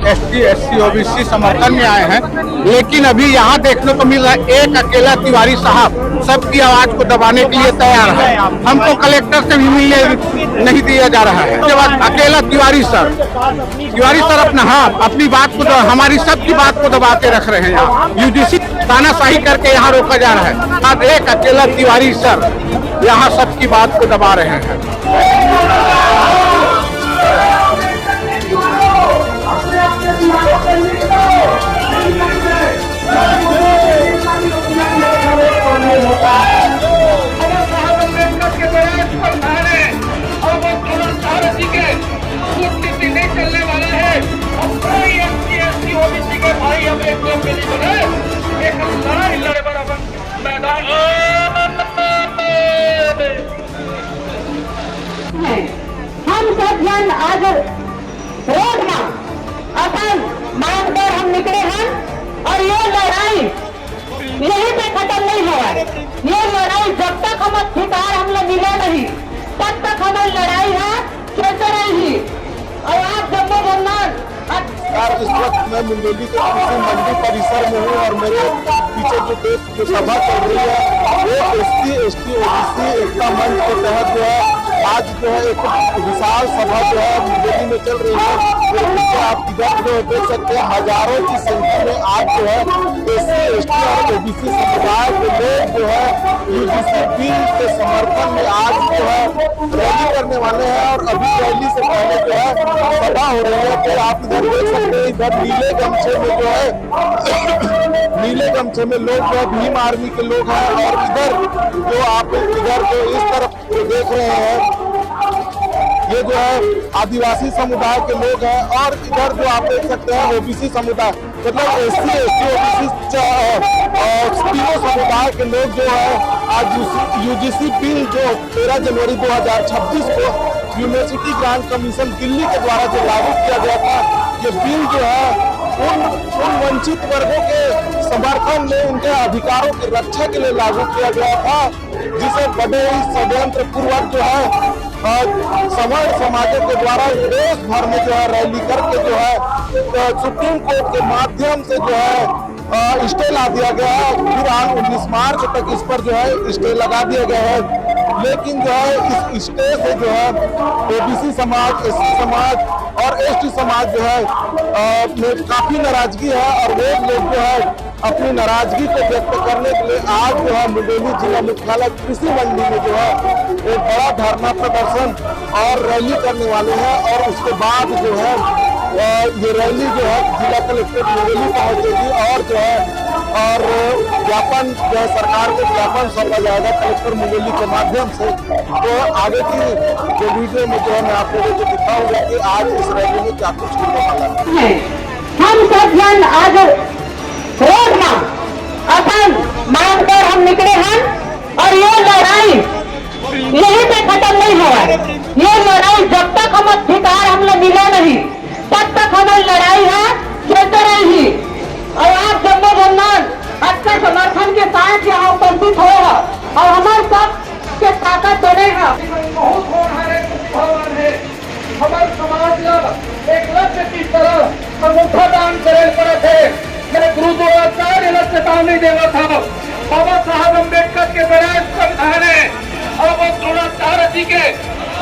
ST SC OBC समर्थन में आए हैं, लेकिन अभी यहाँ देखने को मिल रहा है एक अकेला तिवारी साहब सबकी आवाज को दबाने के लिए तैयार है। हमको कलेक्टर से भी मिलने नहीं दिया जा रहा है। उसके बाद अकेला तिवारी सर अपनी बात को हमारी सबकी बात को दबाते रख रहे हैं। यहाँ UGC तानाशाही करके यहाँ रोका जा रहा है। अब एक अकेला तिवारी सर यहाँ सबकी बात को दबा रहे हैं। हम सब जन आज रोड में अपन मांग पर हम निकले हैं और ये लड़ाई यहीं पे खत्म नहीं हुआ। ये लड़ाई जब तक हम अधिकार हम लोग मिले नहीं तब तक हमारी लड़ाई है चलते रहेगी। और आप जम्मू बंधन इस वक्त मैं मुंगेली के कृषि मंडी परिसर में हूँ और मेरे पीछे जो सभा चल रही है वो SC ST OBC एकता मंच के तहत जो है आज जो है एक विशाल सभा जो है मुंगेली में चल रही है। जिससे आप इधर जो देख सकते हैं हजारों की संख्या में आज जो है SC ST और OBC समुदाय के लोग जो है UGC बिल के समर्थन में आज जो है रैली करने वाले हैं। और अभी रैली से पहले जो है सभा हो रही है। तो आप इधर देख सकते हैं इधर नीले गमछे में जो है नीले गमछे में लोग जो है भीम आर्मी के लोग हैं। और इधर जो आप इधर जो इस तरफ देख रहे हैं ये जो है आदिवासी समुदाय के लोग हैं। और इधर जो आप देख सकते हैं OBC समुदाय मतलब SC ST OBC तीनों समुदाय के लोग जो है आज UGC बिल जो 13 जनवरी 2026 को यूनिवर्सिटी ग्रांट कमीशन दिल्ली के द्वारा जो लागू किया गया था, ये बिल जो है उन वंचित वर्गों के समर्थन में उनके अधिकारों की रक्षा के लिए लागू किया गया था, जिसे बड़े ही षड्यंत्र पूर्वक जो है सवर्ण समाजों के द्वारा देश भर में जो है रैली करके जो है सुप्रीम कोर्ट के माध्यम से जो है स्टे ला दिया गया है। फिर 19 मार्च तक इस पर जो है स्टे लगा दिया गया है। लेकिन जो है इस स्टे से जो है OBC समाज SC समाज और ST समाज जो है में काफी नाराजगी है। और वो लोग जो है अपनी नाराजगी को व्यक्त करने के लिए आज जो है मुंगेली जिला मुख्यालय कृषि मंडी में जो है एक बड़ा धरना प्रदर्शन और रैली करने वाले हैं। और उसके बाद जो है ये रैली जो है जिला कलेक्टर मुंगेली पहुंचेगी और जो है और ज्ञापन जो है सरकार को ज्ञापन सौंपा जाएगा कलेक्टर मुंगेली के माध्यम से। तो आगे की जो वीडियो में जो है मैं आप लोगों को दिखाऊंगा कि आज इस रैली में क्या कुछ होने वाला है। हम सब जन आज रोड में अपन मांग पर हम निकले हैं और ये लड़ाई यहीं पे खत्म नहीं हुआ। ये लड़ाई जब तक हम अधिकार हम लोग मिले नहीं तब तक हमारी लड़ाई है चलते रहेगी। और आप जम्मू बंधन अच्छे समर्थन के साथ यहाँ उपस्थित होगा और हमारे सब के ताकत बनेगा। हमारे समाज एक लक्ष्य की तरह अंगूठा दान करे पड़े थे। मेरे गुरु द्रोणाचार्य लक्ष्य नहीं देगा था। बाबा साहब अम्बेडकर के बड़े संविधान है और वो द्रोणाचार्य जी के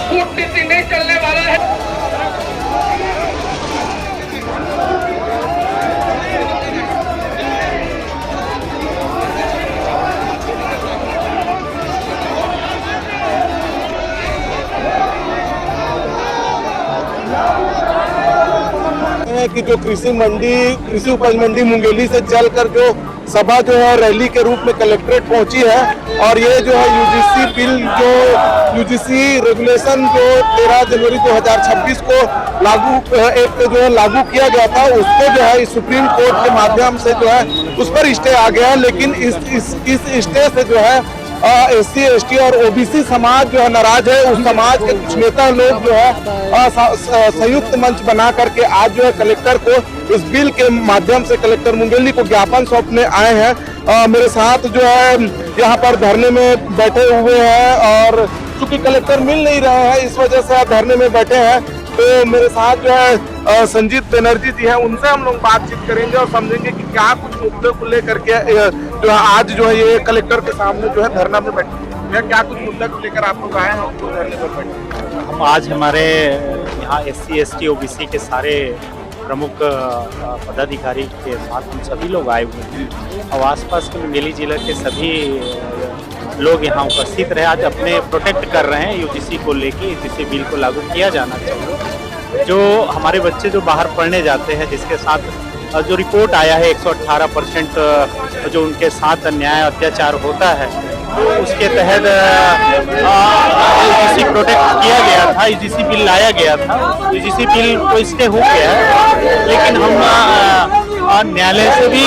कूटनीति नहीं चलने वाला है। कि जो कृषि उपज मंडी मुंगेली से चलकर जो सभा जो है रैली के रूप में कलेक्ट्रेट पहुंची है। और ये जो है UGC बिल जो UGC रेगुलेशन जो 13 जनवरी 2026 को लागू किया गया था, उसको जो है सुप्रीम कोर्ट के माध्यम से जो है उस पर स्टे आ गया है। लेकिन इस स्टे से जो है SC ST और OBC समाज जो है नाराज है। उस समाज के कुछ नेता लोग जो है संयुक्त मंच बना करके आज जो है कलेक्टर को इस बिल के माध्यम से कलेक्टर मुंगेली को ज्ञापन सौंपने आए हैं। मेरे साथ जो है यहाँ पर धरने में बैठे हुए हैं और चूंकि कलेक्टर मिल नहीं रहे हैं इस वजह से धरने में बैठे हैं। तो मेरे साथ जो है संजीत बनर्जी जी हैं, उनसे हम लोग बातचीत करेंगे और समझेंगे कि क्या कुछ मुद्दे को लेकर के जो है आज जो है ये कलेक्टर के सामने जो है धरना पे बैठे हैं। क्या कुछ मुद्दा को लेकर आप लोग आए हैं और धरने पर बैठे? हम आज हमारे यहाँ SC ST OBC के सारे प्रमुख पदाधिकारी के साथ हम सभी लोग आए हुए हैं और आसपास के मुंगेली जिले के सभी लोग यहाँ उपस्थित रहे। आज अपने प्रोटेक्ट कर रहे हैं UGC को लेके, UGC बिल को लागू किया जाना चाहिए। जो हमारे बच्चे जो बाहर पढ़ने जाते हैं, जिसके साथ जो रिपोर्ट आया है 118% जो उनके साथ अन्याय अत्याचार होता है, तो उसके तहत UGC प्रोटेक्ट किया गया था, UGC बिल लाया गया था। UGC बिल तो स्टे हो गया है, लेकिन हम न्यायालय से भी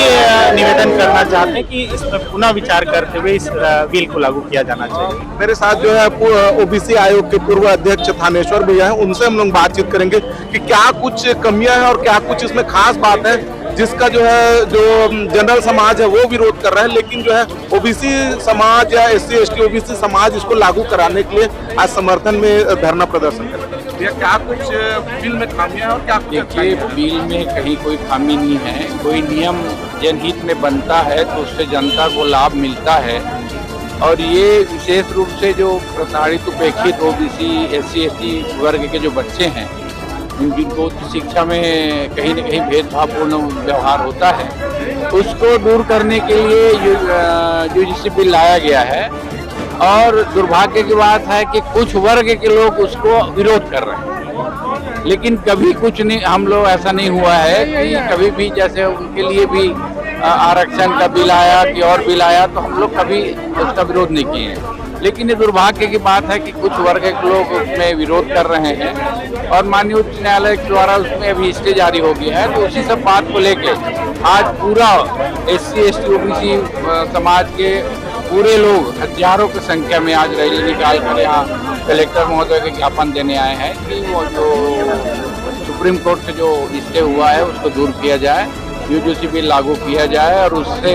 निवेदन करना चाहते हैं कि इसमें पुनः विचार करते हुए इस बिल को लागू किया जाना चाहिए। मेरे साथ जो है OBC आयोग के पूर्व अध्यक्ष थानेश्वर भैया हैं, उनसे हम लोग बातचीत करेंगे कि क्या कुछ कमियां हैं और क्या कुछ इसमें खास बात है जिसका जो है जो जनरल समाज है वो विरोध कर रहा है, लेकिन जो है OBC समाज या SC ST OBC समाज इसको लागू कराने के लिए आज समर्थन में धरना प्रदर्शन कर रहे हैं। क्या कुछ बिल में खामियां और क्या? देखिए, बिल में कहीं कोई खामी नहीं है। कोई नियम जनहित में बनता है तो उससे जनता को लाभ मिलता है, और ये विशेष रूप से जो प्रताड़ित उपेक्षित OBC SC ST वर्ग के जो बच्चे हैं, जिनको शिक्षा में कहीं न कहीं भेदभावपूर्ण व्यवहार होता है, उसको दूर करने के लिए UGC बिल लाया गया है। और दुर्भाग्य की बात है कि कुछ वर्ग के लोग उसको विरोध कर रहे हैं, लेकिन कभी कुछ नहीं, हम लोग ऐसा नहीं हुआ है कि कभी भी जैसे उनके लिए भी आरक्षण का बिल आया कि और बिल आया तो हम लोग कभी उसका विरोध नहीं किए हैं। लेकिन ये दुर्भाग्य की बात है कि कुछ वर्ग के लोग उसमें विरोध कर रहे हैं और माननीय उच्च न्यायालय के द्वारा उसमें अभी स्टे जारी हो गया है। तो उसी सब बात को लेकर आज पूरा SC ST OBC समाज के पूरे लोग हजारों की संख्या में आज रैली निकाल कर यहाँ कलेक्टर महोदय के ज्ञापन देने आए हैं कि वो जो सुप्रीम कोर्ट से जो स्टे हुआ है उसको दूर किया जाए, UGC बिल लागू किया जाए और उससे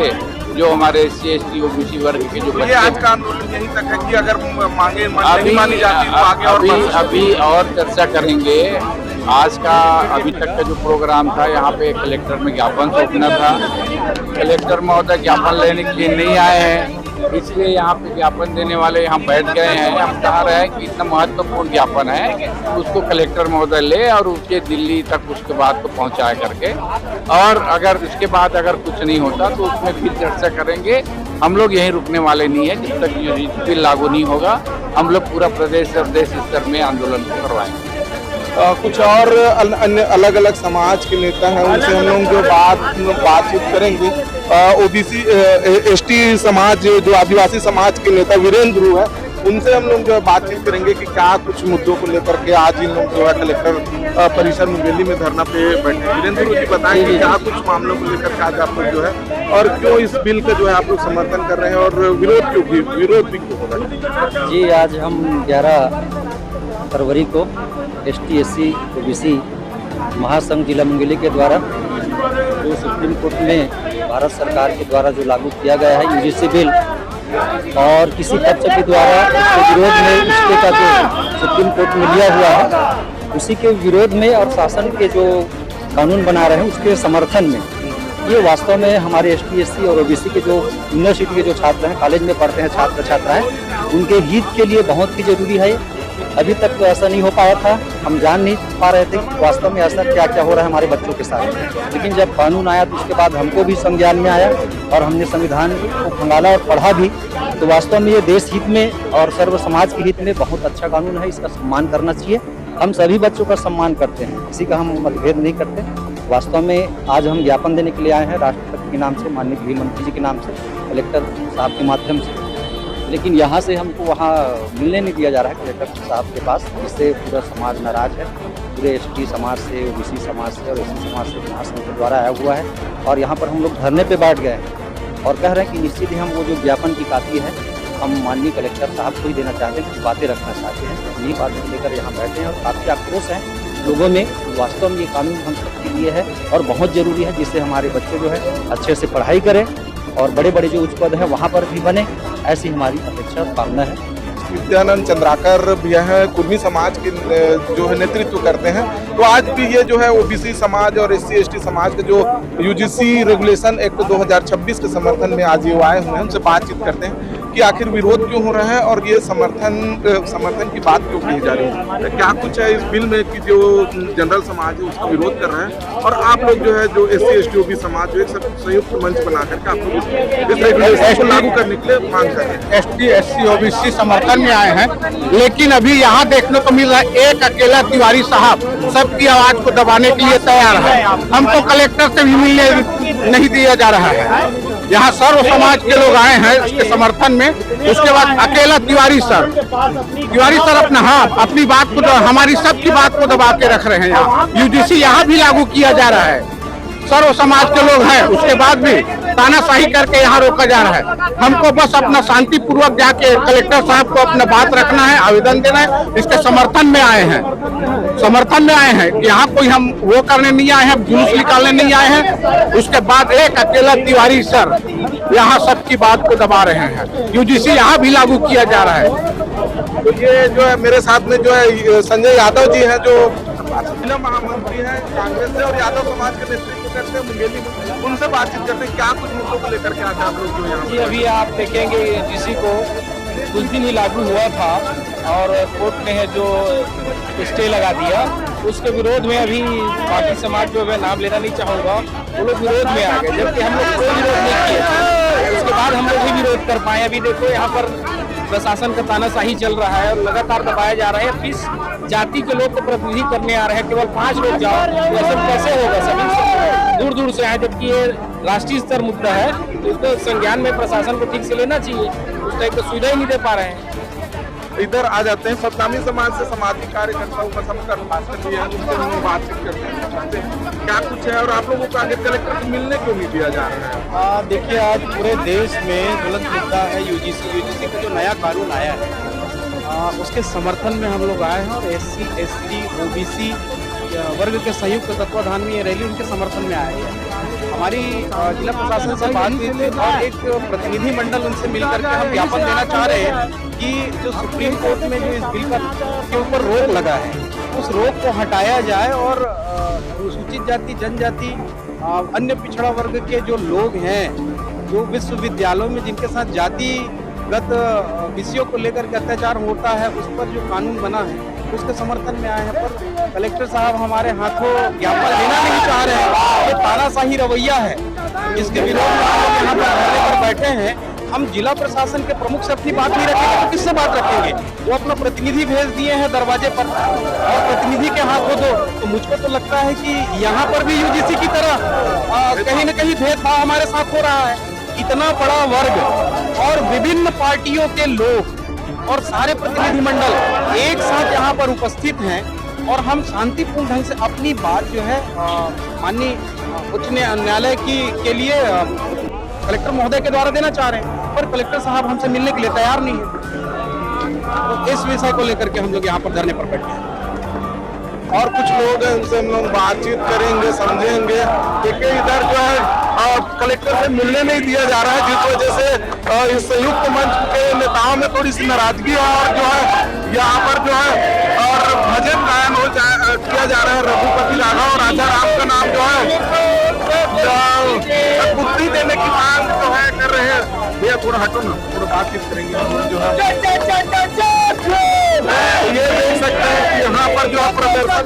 जो हमारे SC ST OBC वर्ग के जो बच्चे आज का आंदोलन यहीं तक है कि अगर मांगे नहीं मानी जाती तो आगे अभी और चर्चा करेंगे। आज का अभी तक का जो प्रोग्राम था, यहाँ पे कलेक्टर में ज्ञापन सौंपना था। कलेक्टर महोदय ज्ञापन लेने के लिए नहीं आए हैं, इसलिए यहाँ पे ज्ञापन देने वाले यहाँ बैठ गए हैं। हम चाह रहे हैं कि इतना महत्वपूर्ण ज्ञापन है, उसको कलेक्टर महोदय ले और उसके दिल्ली तक उसके बाद को पहुँचाए करके, और अगर उसके बाद अगर कुछ नहीं होता तो उसमें फिर चर्चा करेंगे। हम लोग यहीं रुकने वाले नहीं है, जब तक ये बिल लागू नहीं होगा हम लोग पूरा प्रदेश और देश स्तर में आंदोलन करवाएंगे। कुछ और अन्य अलग अलग समाज के नेता हैं, उनसे हम लोग जो बातचीत करेंगे। OBC ST समाज जो आदिवासी समाज के नेता वीरेंद्र है, उनसे हम लोग जो है बातचीत करेंगे कि क्या कुछ मुद्दों को लेकर के आज इन लोग जो है कलेक्टर परिसर मुंगेली में धरना पे बैठे। वीरेंद्र जी बताएं कि क्या कुछ मामलों को लेकर के आज आप लोग जो है और क्यों इस बिल का जो है आप लोग समर्थन कर रहे हैं और विरोध भी क्यों हो रहा है? जी, आज हम 11 फरवरी को ST SC OBC महासंघ जिला मुंगेली के द्वारा जो सुप्रीम कोर्ट में भारत सरकार के द्वारा जो लागू किया गया है UGC बिल, और किसी पक्ष के द्वारा उसके विरोध में इसके का जो सुप्रीम कोर्ट में लिया हुआ है, उसी के विरोध में और शासन के जो कानून बना रहे हैं उसके समर्थन में, ये वास्तव में हमारे ST SC और OBC के जो यूनिवर्सिटी के जो छात्र हैं, कॉलेज में पढ़ते हैं छात्र छात्राएं, उनके हित के लिए बहुत ही जरूरी है। अभी तक तो ऐसा नहीं हो पाया था, हम जान नहीं पा रहे थे कि वास्तव में ऐसा क्या क्या हो रहा है हमारे बच्चों के साथ। लेकिन जब कानून आया तो उसके बाद हमको भी संज्ञान में आया और हमने संविधान को खंगाला और पढ़ा भी, तो वास्तव में ये देश हित में और सर्व समाज के हित में बहुत अच्छा कानून है। इसका सम्मान करना चाहिए। हम सभी बच्चों का सम्मान करते हैं, किसी का हम मतभेद नहीं करते। वास्तव में आज हम ज्ञापन देने के लिए आए हैं राष्ट्रपति के नाम से, माननीय गृह मंत्री जी के नाम से, कलेक्टर साहब के माध्यम से। लेकिन यहाँ से हमको वहाँ मिलने नहीं दिया जा रहा है कलेक्टर साहब के पास, जिससे पूरा समाज नाराज है। पूरे ST समाज से, OBC समाज से और SC समाज से महासंघ के द्वारा आया हुआ है, और यहाँ पर हम लोग धरने पे बैठ गए हैं और कह रहे हैं कि निश्चित ही हम वो जो ज्ञापन की कापी है हम माननीय कलेक्टर साहब को ही देना चाहते हैं, कुछ बातें रखना चाहते हैं। यही बातें लेकर यहाँ बैठे हैं और काफ़ी आक्रोश है लोगों में। वास्तव में ये कानून हम सबके लिए है और बहुत ज़रूरी है, जिससे हमारे बच्चे जो है अच्छे से पढ़ाई करें और बड़े बड़े जो उच्च पद हैं वहाँ पर भी बने, ऐसी हमारी अपेक्षा कामना है। विद्यानंद चंद्राकर भैया हैं, कुर्मी समाज के जो है नेतृत्व करते हैं। तो आज भी ये जो है ओबीसी समाज और SC/ST समाज के जो UGC रेगुलेशन एक्ट 2026 के समर्थन में आज ये आए हुए हैं, उनसे बातचीत करते हैं कि आखिर विरोध क्यों हो रहा है और ये समर्थन की बात क्यों की जा रही है। क्या कुछ है इस बिल में कि जो जनरल समाज है उसका विरोध कर रहे हैं और आप लोग जो है जो SC/ST OBC समाज जो एक संयुक्त मंच बना करके आप लोग इस रेगुलेशन को लागू करने के लिए मांग कर रहे हैं। ST/SC OBC समर्थन में आए हैं, लेकिन अभी यहाँ देखने को मिल रहा है एक अकेला तिवारी साहब सबकी आवाज को दबाने के लिए तैयार है। हमको कलेक्टर से भी मिलने नहीं दिया जा रहा है। यहाँ सर्व समाज के लोग आए हैं उसके समर्थन में। उसके बाद अकेला तिवारी सर अपनी बात को हमारी सबकी बात को दबा के रख रहे हैं। यहाँ UGC यहाँ भी लागू किया जा रहा है, सर्व समाज के लोग हैं, उसके बाद भी तानाशाही करके यहाँ रोका जा रहा है। हमको बस अपना शांतिपूर्वक जाके कलेक्टर साहब को अपना बात रखना है, आवेदन देना है। इसके समर्थन में आए हैं कि यहाँ कोई हम वो करने नहीं आए हैं, जुलूस निकालने नहीं आए हैं। उसके बाद एक अकेला तिवारी सर यहाँ सबकी बात को दबा रहे हैं। UGC यहाँ भी लागू किया जा रहा है। तो ये जो है मेरे साथ में जो है संजय यादव जी हैं जो जिला महामंत्री हैं कांग्रेस से और यादव समाज के नेतृत्व करते हैं मुंगेली में। उनसे बातचीत करते हैं क्या कुछ मुद्दों को लेकर के आज आप लोग जो यहाँ जी अभी आप देखेंगे UGC को कुछ दिन ही लागू हुआ था और कोर्ट ने है जो स्टे लगा दिया, उसके विरोध में अभी बाकी समाज जो मैं नाम लेना नहीं चाहूँगा वो लोग विरोध में आ गए, जबकि हम लोग कोई विरोध नहीं किए। उसके बाद हम लोग भी विरोध कर पाए। अभी देखो यहाँ पर प्रशासन का तानाशाही चल रहा है और लगातार दबाया जा रहा है। 20 जाति के लोग को प्रतिनिधि करने आ रहे हैं, केवल 5 लोग जाओ तो ऐसा कैसे होगा? सभी दूर दूर से आए, जबकि ये राष्ट्रीय स्तर मुद्दा है तो इसको संज्ञान में प्रशासन को ठीक से लेना चाहिए। उस टाइप का सुविधा ही नहीं दे पा रहे हैं। इधर आ जाते हैं सत्तामी समाज से सामाजिक कार्यकर्ताओं का सबका भी है, उनसे हम बातचीत करते हैं क्या कुछ है और आप लोगों को आगे कलेक्टर से मिलने क्यों नहीं दिया जा रहा है? देखिए आज पूरे देश में ज्वलंत मुद्दा है UGC का जो नया कानून आया है उसके समर्थन में हम लोग आए हैं और SC/ST OBC वर्ग के संयुक्त तत्वाधान में ये रैली उनके समर्थन में आए हैं। हमारी जिला प्रशासन से बात हुई थी और एक प्रतिनिधि मंडल उनसे मिलकर के हम ज्ञापन देना चाह रहे हैं कि जो सुप्रीम कोर्ट में जो इस बिल के ऊपर रोक लगा है उस रोक को हटाया जाए और अनुसूचित जाति जनजाति अन्य पिछड़ा वर्ग के जो लोग हैं जो विश्वविद्यालयों में जिनके साथ जातिगत विषयों को लेकर के अत्याचार होता है उस पर जो कानून बना है उसके समर्थन में आए हैं। पर कलेक्टर साहब हमारे हाथों ज्ञापन लेना नहीं चाह रहे हैं। ये तानाशाही रवैया है जिसके विरोध में हम लोग यहाँ पर धरने पर बैठे हैं। हम जिला प्रशासन के प्रमुख से अपनी बात नहीं रखेंगे तो किससे बात रखेंगे? वो अपना प्रतिनिधि भेज दिए हैं दरवाजे पर और प्रतिनिधि के हाथों दो। तो मुझको तो लगता है कि यहाँ पर भी UGC की तरह कहीं न कहीं भेदभाव हमारे साथ हो रहा है। इतना बड़ा वर्ग और विभिन्न पार्टियों के लोग और सारे प्रतिनिधि मंडल एक साथ यहाँ पर उपस्थित हैं और हम शांतिपूर्ण ढंग से अपनी बात जो है माननीय उच्च न्यायालय के लिए कलेक्टर महोदय के द्वारा देना चाह रहे हैं, पर कलेक्टर साहब हमसे मिलने के लिए तैयार नहीं है। तो इस विषय को लेकर के हम लोग यहाँ पर धरने पर बैठे हैं। और कुछ लोग हैं उनसे हम लोग बातचीत करेंगे, समझेंगे। देखिए इधर जो है कलेक्टर से मिलने नहीं दिया जा रहा है जिस वजह से इस संयुक्त मंच के नेताओं में थोड़ी सी नाराजगी और जो है यहाँ पर जो है और भजन गायन किया जा रहा है। रघुपति राघव और राजा राम का नाम जो है बुद्धि देने की मांग जो है कर रहे हैं। भैया थोड़ा हटो ना, थोड़ा बातचीत करेंगे जो है। ये देख सकते हैं कि यहाँ पर जो प्रदर्शन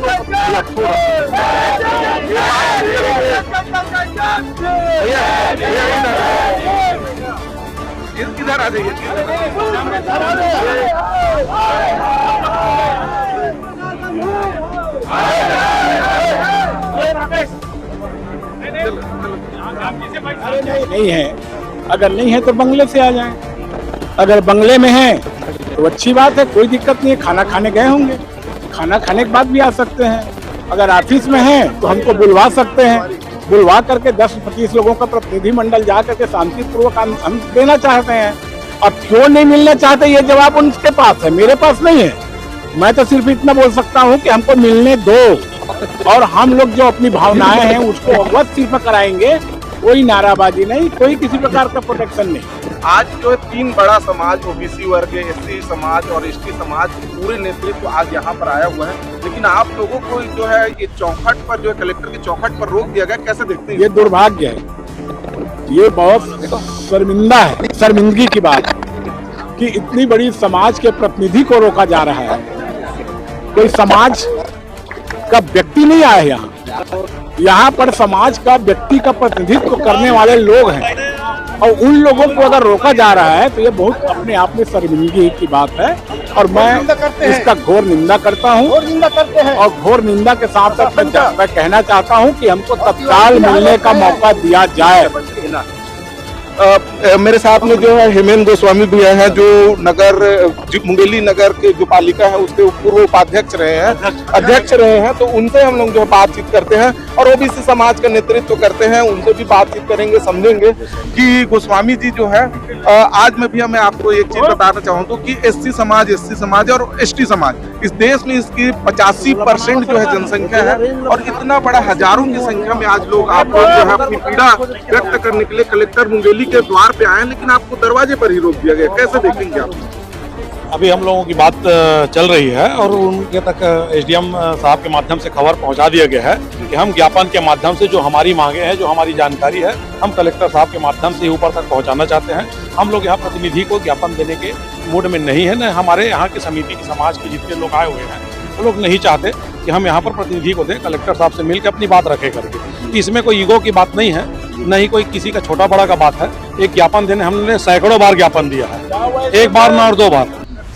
इधर आ जाइए। नहीं है, अगर नहीं है तो बंगले से आ जाएं। अगर बंगले में है तो अच्छी बात है, कोई दिक्कत नहीं है। खाना खाने गए होंगे, खाना खाने के बाद भी आ सकते हैं। अगर ऑफिस में है तो हमको बुलवा सकते हैं, बुलवा करके 10-25 लोगों का प्रतिनिधि मंडल जा करके शांतिपूर्वक हम देना चाहते हैं। अब क्यों नहीं मिलना चाहते ये जवाब उनके पास है, मेरे पास नहीं है। मैं तो सिर्फ इतना बोल सकता हूँ कि हमको मिलने दो और हम लोग जो अपनी भावनाएं हैं उसको अवश्य कराएंगे। कोई नाराबाजी नहीं, कोई किसी प्रकार का प्रोटेक्शन नहीं। आज जो है तीन बड़ा समाज ओबीसी वर्ग, एससी समाज और एसटी समाज पूरे नेतृत्व आज यहाँ पर आया हुआ है, लेकिन आप लोगों को जो है ये चौखट पर जो है कलेक्टर की चौखट पर रोक दिया गया, कैसे देखते हैं? ये दुर्भाग्य है, ये बहुत शर्मिंदा है, शर्मिंदगी की बात कि इतनी बड़ी समाज के प्रतिनिधि को रोका जा रहा है। कोई समाज का व्यक्ति नहीं आया यहाँ पर समाज का व्यक्ति का प्रतिनिधित्व करने वाले लोग हैं और उन लोगों को अगर रोका जा रहा है तो ये बहुत अपने आप में शर्मिंदगी की बात है और मैं इसका घोर निंदा करता हूँ और घोर निंदा के साथ साथ मैं कहना चाहता हूँ कि हमको तत्काल मिलने का मौका दिया जाए। मेरे साथ में जो है हेमेंद्र गोस्वामी भी हैं, जो मुंगेली नगर के जो पालिका है उसके पूर्व उपाध्यक्ष रहे हैं, अध्यक्ष रहे हैं, तो उनसे हम लोग जो बातचीत करते हैं और ओबीसी समाज का नेतृत्व करते हैं, उनसे भी बातचीत करेंगे, समझेंगे कि गोस्वामी जी जो है आज मैं आपको एक चीज बताना चाहूँगा कि एससी समाज और एसटी समाज इस देश में इसकी 85% जो है जनसंख्या है और इतना बड़ा हजारों की संख्या में आज लोग आपको जो है अपनी पीड़ा व्यक्त करने के लिए कलेक्टर मुंगेली के द्वार पे आए, लेकिन आपको दरवाजे पर ही रोक दिया गया, कैसे देखेंगे आप? अभी हम लोगों की बात चल रही है और उनके तक एसडीएम साहब के माध्यम से खबर पहुंचा दिया गया है कि हम ज्ञापन के माध्यम से जो हमारी मांगे हैं, जो हमारी जानकारी है, हम कलेक्टर साहब के माध्यम से ऊपर तक पहुंचाना चाहते हैं। हम लोग यहाँ प्रतिनिधि को ज्ञापन देने के मूड में नहीं है, न हमारे यहाँ की समिति की समाज के जितने लोग आए हुए हैं वो लोग नहीं चाहते कि हम यहाँ पर प्रतिनिधि को दें, कलेक्टर साहब से मिलकर अपनी बात रखे करके। इसमें कोई ईगो की बात नहीं है, न ही कोई किसी का छोटा बड़ा का बात है। एक ज्ञापन देने हमने सैकड़ों बार ज्ञापन दिया है, एक बार न और दो बार,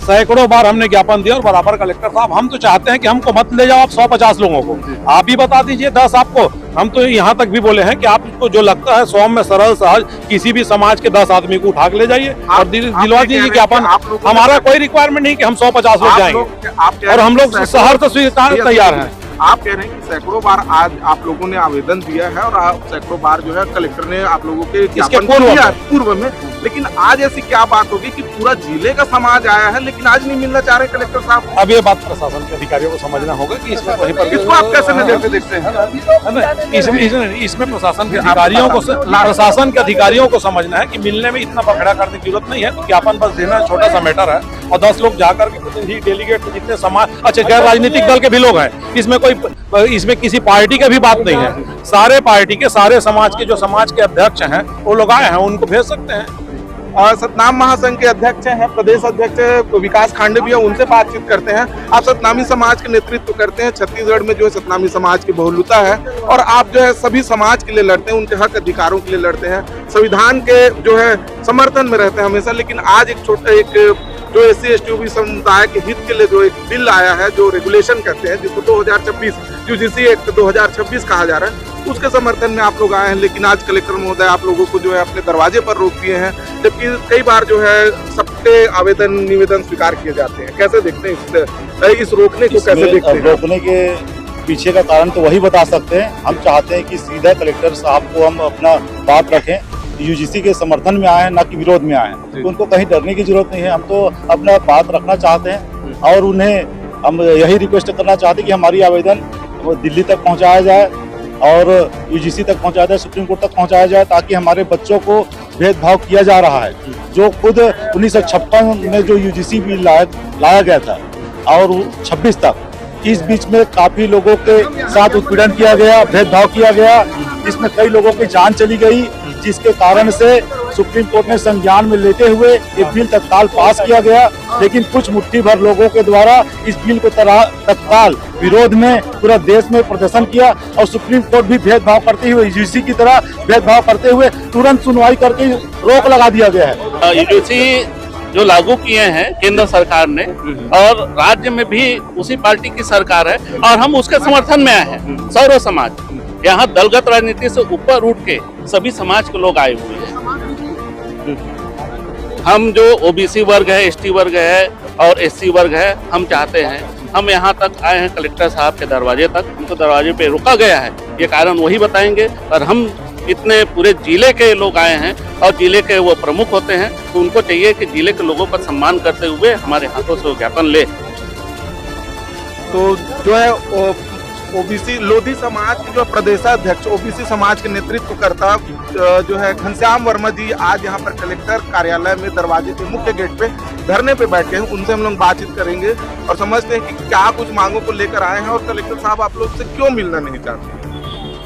सैकड़ों बार हमने ज्ञापन दिया और बराबर कलेक्टर साहब हम तो चाहते हैं कि हमको मत ले जाओ आप 150 लोगों को, आप ही बता दीजिए 10 आपको। हम तो यहाँ तक भी बोले हैं कि आपको जो लगता है सौम्य सरल सहज किसी भी समाज के 10 आदमी को उठा के ले जाइए और दिलवा दीजिए ज्ञापन। हमारा कोई रिक्वायरमेंट नहीं कि हम 150 लोग जाएंगे और हम लोग शहर से स्वीकार तैयार हैं। आप कह रहे हैं कि सैकड़ों बार आज आप लोगों ने आवेदन दिया है और सैकड़ों बार जो है कलेक्टर ने आप लोगों के ज्ञापन दिया पूर्व में, लेकिन आज ऐसी क्या बात होगी कि पूरा जिले का समाज आया है लेकिन आज नहीं मिलना चाह रहे कलेक्टर साहब? अब ये बात प्रशासन के अधिकारियों को समझना होगा कि इसमें वहीं पर इसको आप कैसे नजर से देखते हैं? इसमें प्रशासन के अधिकारियों को समझना है कि मिलने में इतना बखड़ा करने की जरूरत नहीं है। तो ज्ञापन बस देना छोटा सा मैटर है और 10 लोग जाकर के प्रतिनिधि डेलीगेट जितने समाज अच्छे गैर राजनीतिक दल के भी लोग हैं, इसमें किसी पार्टी का भी बात नहीं है। सारे पार्टी के सारे समाज के जो समाज के अध्यक्ष हैं वो लोग आए हैं, उनको भेज सकते हैं। और सतनाम महासंघ के अध्यक्ष हैं, प्रदेश अध्यक्ष विकास खांडे भी है, उनसे बातचीत करते हैं। आप सतनामी समाज के नेतृत्व करते हैं, छत्तीसगढ़ में जो है सतनामी समाज की बहुलता है और आप जो है सभी समाज के लिए लड़ते हैं, उनके हक अधिकारों के लिए लड़ते हैं, संविधान के जो है समर्थन में रहते हैं हमेशा। लेकिन आज एक जो एससी एसटी ओबीसी समुदाय के हित के लिए जो एक बिल आया है, जो रेगुलेशन करते हैं, जिसको 2026 यूजीसी एक्ट 2026 कहा जा रहा है, उसके समर्थन में आप लोग आए हैं। लेकिन आज कलेक्टर महोदय आप लोगों को जो है अपने दरवाजे पर रोक दिए हैं, जबकि कई बार जो है सबके आवेदन निवेदन स्वीकार किए जाते हैं। कैसे देखते हैं इस रोकने को? कैसे देखते हैं? रोकने के पीछे का कारण तो वही बता सकते हैं। हम चाहते हैं कि सीधा कलेक्टर साहब को हम अपना बात रखें, यूजीसी के समर्थन में आए हैं, ना कि विरोध में आए हैं, तो उनको कहीं डरने की जरूरत नहीं है। हम तो अपना बात रखना चाहते हैं और उन्हें हम यही रिक्वेस्ट करना चाहते हैं कि हमारी आवेदन वो दिल्ली तक पहुंचाया जाए और यूजीसी तक पहुंचाया जाए, सुप्रीम कोर्ट तक पहुंचाया जाए, ताकि हमारे बच्चों को भेदभाव किया जा रहा है। जो खुद 1956 में जो यूजीसी बिल लाया गया था और 26 तक, इस बीच में काफी लोगों के साथ उत्पीड़न किया गया, भेदभाव किया गया, इसमें कई लोगों की जान चली गई, जिसके कारण से सुप्रीम कोर्ट ने संज्ञान में लेते हुए ये बिल तत्काल पास किया गया। लेकिन कुछ मुट्ठी भर लोगों के द्वारा इस बिल को तत्काल विरोध में पूरा देश में प्रदर्शन किया और सुप्रीम कोर्ट भी भेदभाव करते हुए, यूजीसी की तरह भेदभाव करते हुए तुरंत सुनवाई करके रोक लगा दिया गया है। यूजीसी जो लागू किए हैं केंद्र सरकार ने और राज्य में भी उसी पार्टी की सरकार है और हम उसके समर्थन में आए हैं। सर्व समाज यहाँ दलगत राजनीति से ऊपर उठ के सभी समाज के लोग आए हुए हैं। हम जो ओबीसी वर्ग है, एसटी वर्ग है और एससी वर्ग है, हम चाहते हैं, हम यहाँ तक आए हैं कलेक्टर साहब के दरवाजे तक, हमको दरवाजे पे रोका गया है, ये कारण वही बताएंगे। और हम इतने पूरे जिले के लोग आए हैं और जिले के वो प्रमुख होते हैं, तो उनको चाहिए कि जिले के लोगों का सम्मान करते हुए हमारे हाथों से वो ज्ञापन ले। तो जो है ओबीसी लोधी समाज के जो प्रदेशाध्यक्ष ओबीसी समाज के नेतृत्व करता जो है घनश्याम वर्मा जी आज यहाँ पर कलेक्टर कार्यालय में दरवाजे के मुख्य गेट पे धरने पे बैठे हैं। उनसे हम लोग बातचीत करेंगे और समझते हैं कि क्या कुछ मांगों को लेकर आए हैं और कलेक्टर साहब आप लोग से क्यों मिलना नहीं चाहते।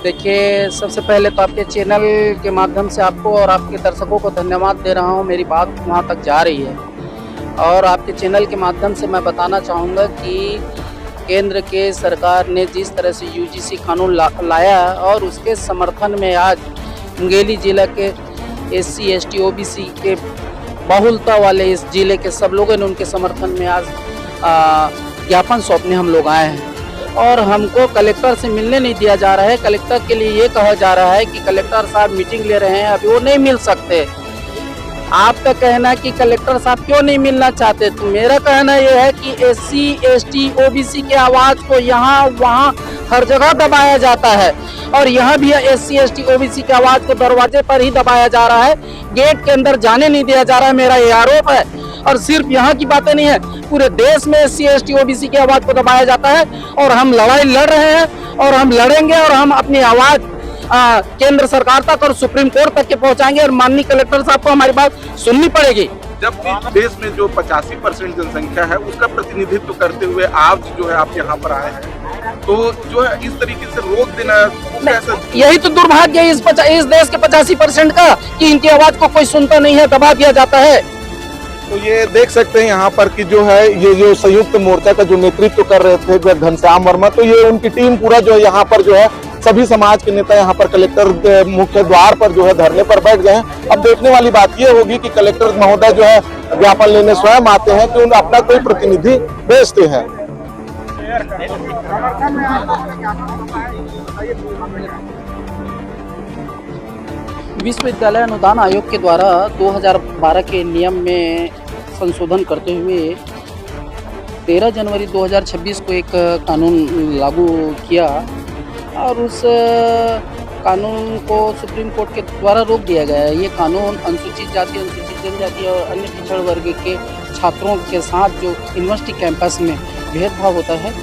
देखिए, सबसे पहले तो आपके चैनल के माध्यम से आपको और आपके दर्शकों को धन्यवाद दे रहा हूँ। मेरी बात वहाँ तक जा रही है और आपके चैनल के माध्यम से मैं बताना चाहूँगा कि केंद्र के सरकार ने जिस तरह से यूजीसी कानून लाया और उसके समर्थन में आज मुंगेली जिला के एससी एसटी ओबीसी के बहुलता वाले इस जिले के सब लोगों ने उनके समर्थन में आज ज्ञापन सौंपने हम लोग आए हैं और हमको कलेक्टर से मिलने नहीं दिया जा रहा है। कलेक्टर के लिए ये कहा जा रहा है कि कलेक्टर साहब मीटिंग ले रहे हैं, अभी वो नहीं मिल सकते। आपका कहना है कि कलेक्टर साहब क्यों नहीं मिलना चाहते, तो मेरा कहना यह है कि एससी एसटी ओबीसी के आवाज को यहाँ वहाँ हर जगह दबाया जाता है और यहाँ भी एससी एसटी ओबीसी के आवाज को दरवाजे पर ही दबाया जा रहा है, गेट के अंदर जाने नहीं दिया जा रहा है। मेरा ये आरोप है और सिर्फ यहाँ की बातें नहीं है, पूरे देश में एससी एसटी ओबीसी की आवाज को दबाया जाता है और हम लड़ाई लड़ रहे हैं और हम लड़ेंगे और हम अपनी आवाज केंद्र सरकार तक और सुप्रीम कोर्ट तक के पहुंचाएंगे और माननीय कलेक्टर साहब को हमारी बात सुननी पड़ेगी। जब देश में जो 85% जनसंख्या है उसका प्रतिनिधित्व करते हुए आप जो है आप यहाँ पर आए हैं, तो जो है इस तरीके से रोक देना कैसा? यही तो दुर्भाग्य है इस देश के 85% का कि इनकी आवाज को कोई सुनता नहीं है, दबा दिया जाता है। तो ये देख सकते हैं यहाँ पर कि जो है ये जो संयुक्त मोर्चा का जो नेतृत्व कर रहे थे घनश्याम वर्मा, तो ये उनकी टीम पूरा जो है यहाँ पर जो है सभी समाज के नेता यहाँ पर कलेक्टर मुख्य द्वार पर जो है धरने पर बैठ गए हैं। अब देखने वाली बात ये होगी कि कलेक्टर महोदय जो है ज्ञापन लेने स्वयं आते हैं कि उन अपना कोई प्रतिनिधि भेजते हैं। विश्वविद्यालय अनुदान आयोग के द्वारा 2012 के नियम में संशोधन करते हुए 13 जनवरी 2026 को एक कानून लागू किया और उस कानून को सुप्रीम कोर्ट के द्वारा रोक दिया गया है। ये कानून अनुसूचित जाति, अनुसूचित जनजाति और अन्य पिछड़ वर्ग के छात्रों के साथ जो यूनिवर्सिटी कैंपस में भेदभाव होता है,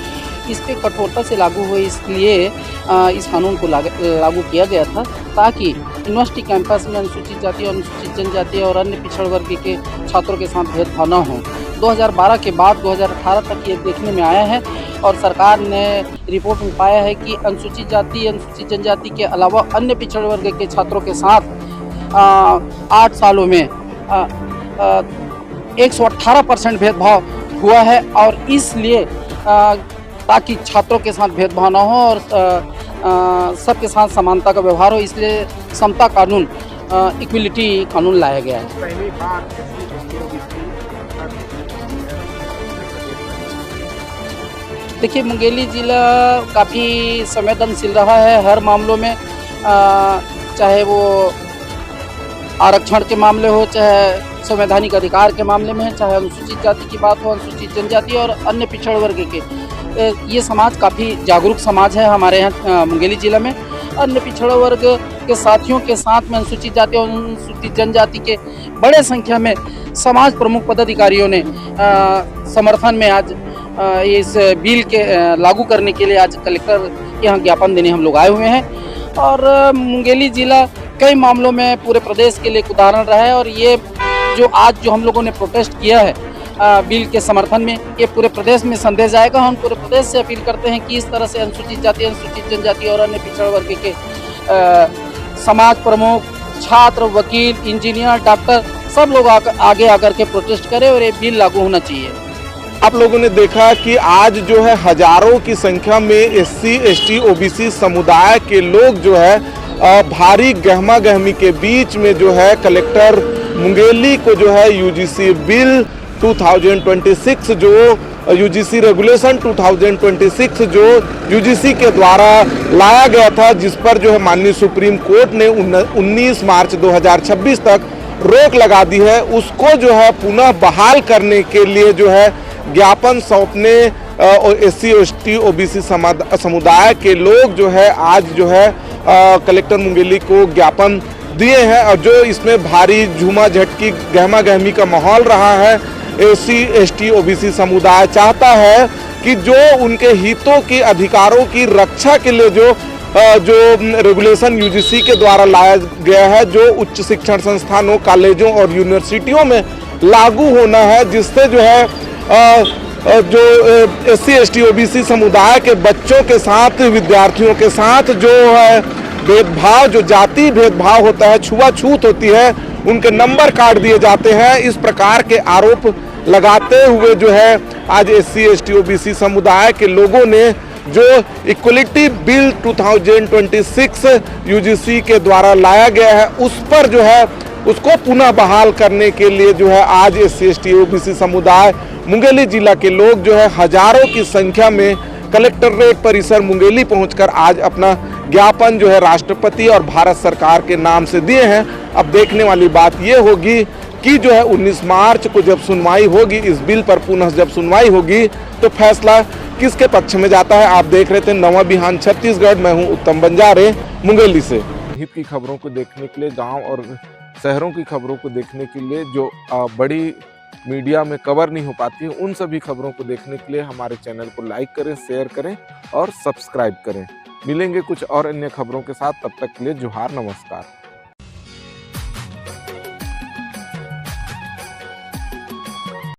इस पे कठोरता से लागू हुए, इसलिए इस कानून को लागू किया गया था ताकि यूनिवर्सिटी कैंपस में अनुसूचित जाति, अनुसूचित जनजाति और अन्य पिछड़ वर्ग के छात्रों के साथ भेदभाव न हो। 2012 के बाद 2018 तक ये देखने में आया है और सरकार ने रिपोर्ट में पाया है कि अनुसूचित जाति, अनुसूचित जनजाति के अलावा अन्य पिछड़ वर्ग के छात्रों के साथ 8 सालों में 118% भेदभाव हुआ है और इसलिए ताकि छात्रों के साथ भेदभाव न हो और सबके साथ समानता का व्यवहार हो, इसलिए समता कानून, इक्विलिटी कानून लाया गया है। देखिए, मुंगेली जिला काफ़ी संवेदनशील रहा है हर मामलों में, चाहे वो आरक्षण के मामले हो, चाहे संवैधानिक अधिकार के मामले में है, चाहे अनुसूचित जाति की बात हो, अनुसूचित जनजाति और अन्य पिछड़ वर्ग के। ये समाज काफ़ी जागरूक समाज है हमारे यहाँ मुंगेली जिला में। अन्य पिछड़ वर्ग के साथियों के साथ में अनुसूचित जाति और अनुसूचित जनजाति के बड़े संख्या में समाज प्रमुख पदाधिकारियों ने समर्थन में आज इस बिल के लागू करने के लिए आज कलेक्टर के यहाँ ज्ञापन देने हम लोग आए हुए हैं। और मुंगेली जिला कई मामलों में पूरे प्रदेश के लिए एक उदाहरण रहा है और ये जो आज जो हम लोगों ने प्रोटेस्ट किया है बिल के समर्थन में, ये पूरे प्रदेश में संदेश जाएगा। हम पूरे प्रदेश से अपील करते हैं कि इस तरह से अनुसूचित जाति, अनुसूचित जनजाति और अन्य पिछड़ वर्ग के समाज प्रमुख, छात्र, वकील, इंजीनियर, डॉक्टर सब लोग आगे आकर के प्रोटेस्ट करें और ये बिल लागू होना चाहिए। आप लोगों ने देखा कि आज जो है हजारों की संख्या में एससी एसटी ओबीसी समुदाय के लोग जो है भारी गहमा गहमी के बीच में जो है कलेक्टर मुंगेली को जो है यूजीसी बिल 2026 जो यूजीसी रेगुलेशन 2026 जो यूजीसी के द्वारा लाया गया था, जिस पर जो है माननीय सुप्रीम कोर्ट ने 19 मार्च 2026 तक रोक लगा दी है, उसको जो है पुनः बहाल करने के लिए जो है ज्ञापन सौंपने एससी एसटी ओबीसी समुदाय के लोग जो है आज जो है कलेक्टर मुंगेली को ज्ञापन दिए हैं और जो इसमें भारी झूमा झटकी गहमा गहमी का माहौल रहा है। SC ST OBC समुदाय चाहता है कि जो उनके हितों की अधिकारों की रक्षा के लिए जो रेगुलेशन UGC के द्वारा लाया गया है, जो उच्च शिक्षण संस्थानों, कॉलेजों और यूनिवर्सिटियों में लागू होना है, जिससे जो है जो SC ST OBC समुदाय के बच्चों के साथ, विद्यार्थियों के साथ जो है भेदभाव, जो जाति भेदभाव होता है, छुआछूत होती है, उनके नंबर काट दिए जाते हैं, इस प्रकार के आरोप लगाते हुए जो है आज SC ST OBC समुदाय के लोगों ने जो इक्वलिटी बिल 2026 UGC के द्वारा लाया गया है, उस पर जो है उसको पुनः बहाल करने के लिए जो है आज SC ST OBC समुदाय मुंगेली जिला के लोग जो है हजारों की संख्या में कलेक्टरेट परिसर मुंगेली पहुंचकर आज अपना ज्ञापन जो है राष्ट्रपति और भारत सरकार के नाम से दिए हैं। अब देखने वाली बात ये होगी कि जो है 19 मार्च को जब सुनवाई होगी इस बिल पर, पुनः जब सुनवाई होगी तो फैसला किसके पक्ष में जाता है। आप देख रहे थे नवा बिहान छत्तीसगढ़, मैं हूं उत्तम बंजारे मुंगेली से। हित की खबरों को देखने के लिए, गांव और शहरों की खबरों को देखने के लिए जो बड़ी मीडिया में कवर नहीं हो पाती है, उन सभी खबरों को देखने के लिए हमारे चैनल को लाइक करें, शेयर करें और सब्सक्राइब करें। मिलेंगे कुछ और अन्य खबरों के साथ, तब तक के लिए जोहार, नमस्कार।